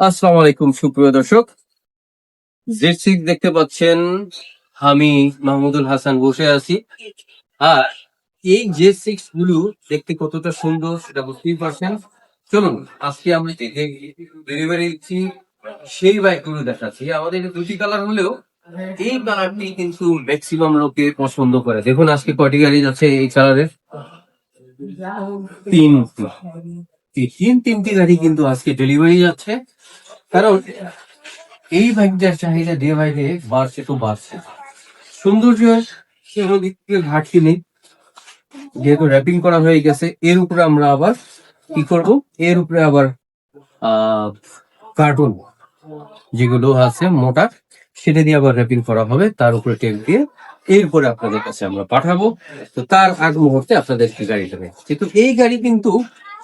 আসসালামু আলাইকুম সুপ্রিয় দর্শক, Z6 দেখতে পাচ্ছেন। আমি মাহমুদুল হাসান বসে আছি। আর এই Z6 গুলো দেখতে কতটা সুন্দর সেটা বুঝতেই পারছেন। চলুন আজকে আমরা যে ডেলিভারি দিচ্ছি সেই বাইকগুলো দেখাচ্ছি। আমাদের দুটি কালার হলেও এই কালারটি কিন্তু ম্যাক্সিমাম লোকে পছন্দ করে। দেখুন আজকে কয়টি গাড়ি যাচ্ছে এই কালারের? তিনটি। তিনটি গাড়ি কিন্তু আজকে ডেলিভারি যাচ্ছে, কারণ এই বাইকটার চাহিদা ডে বাই ডে বাড়ছে তো বাড়ছে। সৌন্দর্য কোনো দিক থেকে ঘাটতি নেই, যেহেতু র্যাপিং করা হয়ে গেছে। এর উপরে আমরা আবার কি করব, এর উপরে আবার কার্টুন যেগুলো আছে মোটা, সেটা দিয়ে আবার র্যাপিং করা হবে, তার উপরে টেপ দিয়ে এরপরে আপনাদের কাছে আমরা পাঠাবো। তো তার আগ মুহূর্তে আপনাদের কি গাড়িটা নেই, কিন্তু এই গাড়ি কিন্তু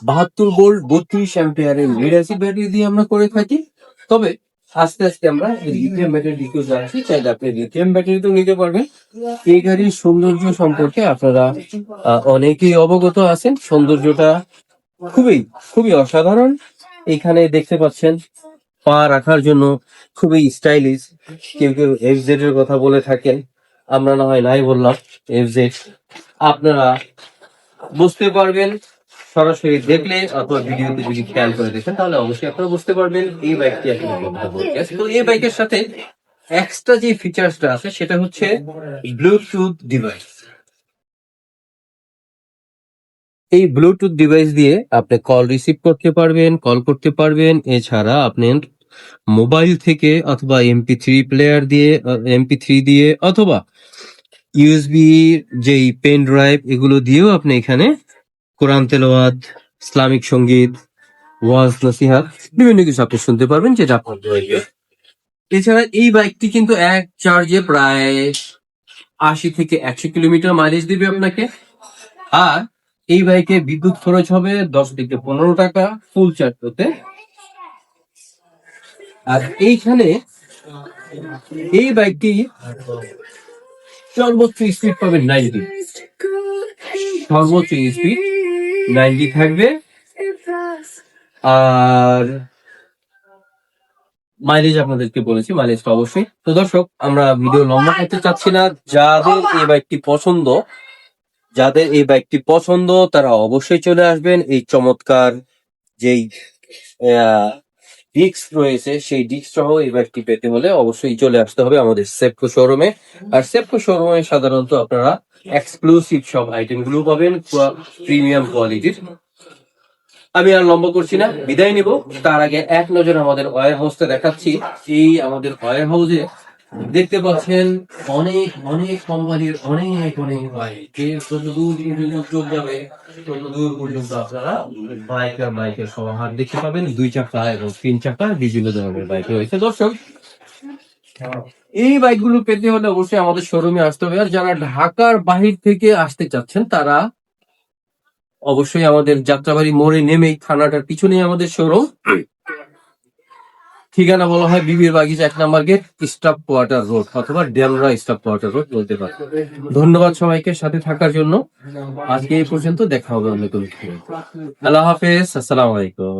72 ভোল্ট 32 অ্যাম্পিয়ারের লিড অ্যাসিড ব্যাটারি দিয়ে আমরা করে থাকি। তবে আস্তে আস্তে আমরা লিথিয়াম ব্যাটারি দিকেও যাচ্ছি, চাইলে আপনি লিথিয়াম ব্যাটারি তো নিতে পারবেন। এই গাড়ির সৌন্দর্য সম্পর্কে আপনারা অনেকেই অবগত আছেন। সৌন্দর্যটা খুবই খুবই অসাধারণ। এখানে দেখতে পাচ্ছেন পা রাখার জন্য খুবই স্টাইলিশ। কেউ কেউ FZ এর কথা বলে থাকেন, আমরা না হয় নাই বললাম FZ। আপনারা বুঝতে পারবেন সরাসরি দেখলে, অথবা ভিডিওতে যদি খেয়াল করে দেখেন তাহলে অবশ্যই আপনারা বুঝতে পারবেন এই বাইকটি আসলে কতটা গর্জিয়াস। তো এই বাইকের সাথে এক্সট্রা যে ফিচার্সটা আছে সেটা হচ্ছে ব্লুটুথ ডিভাইস। এই ব্লুটুথ ডিভাইস দিয়ে আপনি কল রিসিভ করতে পারবেন, কল করতে পারবেন। এছাড়া আপনি মোবাইল থেকে অথবা MP3 প্লেয়ার দিয়ে, MP3 দিয়ে, অথবা USB যেই পেন ড্রাইভ, এগুলো দিয়েও আপনি এখানে কোরআন তেলাওয়াত, ইসলামিক সঙ্গীত, ওয়াজ নসিহাত বিভিন্ন কিছু আপনি শুনতে পারবেন, যেটা আপনার প্রয়োজন। এছাড়া এই বাইকটি কিন্তু এক চার্জে প্রায় 80 থেকে 100 কিলোমিটার মাইলেজ দিবে আপনাকে। আর এই বাইকে বিদ্যুৎ খরচ হবে 10 থেকে 15 টাকা ফুল চার্জ হতে। আর এইখানে এই বাইকটি সর্বোচ্চ স্পিড পাবেন 90, সর্বোচ্চ স্পিড 90 থাকবে। আর মাইলেজ আপনাদেরকে বলেছি, মাইলেজটা অবশ্যই। তো দর্শক, আমরা ভিডিও লম্বা করতে চাচ্ছি না। যাদের এই বাইকটি পছন্দ তারা অবশ্যই চলে আসবেন। এই চমৎকার যেই ডিস্ক রয়েছে সেই ডিস্ক সহ এই বাইকটি পেতে হলে অবশ্যই চলে আসতে হবে আমাদের সেপকো শোরুমে। আর সেপকো শোরুমে সাধারণত আপনারা এক্সক্লুসিভ সব আইটেম গুলো পাবেন, প্রিমিয়াম কোয়ালিটির। আমি আর লম্বা করছি না, বিদায় নিব। তার আগে এক নজর আমাদের ওয়্যার হাউসটা দেখাচ্ছি। এই আমাদের ওয়্যার হাউসে দেখতে পাচ্ছেন অনেক অনেক কোম্পানির অনেক অনেক বাইক, যত দূর পর্যন্ত চোখ যাবে তত দূর পর্যন্ত আপনারা বাইকের সমাহার দেখতে পাবেন। 2 চাকা এবং 3 চাকা বিভিন্ন ধরনের বাইক রয়েছে। দর্শক, এই বাইকগুলো পেতে হলে অবশ্যই আমাদের শোরুমে আসতে হবে। আর যারা ঢাকার বাহির থেকে আসতে চাচ্ছেন তারা অবশ্যই আমাদের যাত্রাবাড়ি মোড়ে নেমেই থানাটার পিছনেই আমাদের শোরুম। ঠিকানা বলা হয় বিবির বাগিচা 1 নম্বর গেট, স্টাফ কোয়ার্টার রোড, অথবা ডেমরা স্টাফ কোয়ার্টার রোড বলতে পারেন। ধন্যবাদ সবাইকে সাথে থাকার জন্য। আজকে এই পর্যন্ত, দেখা হবে অন্য কোনো। আল্লাহ হাফেজ, আসসালামু আলাইকুম।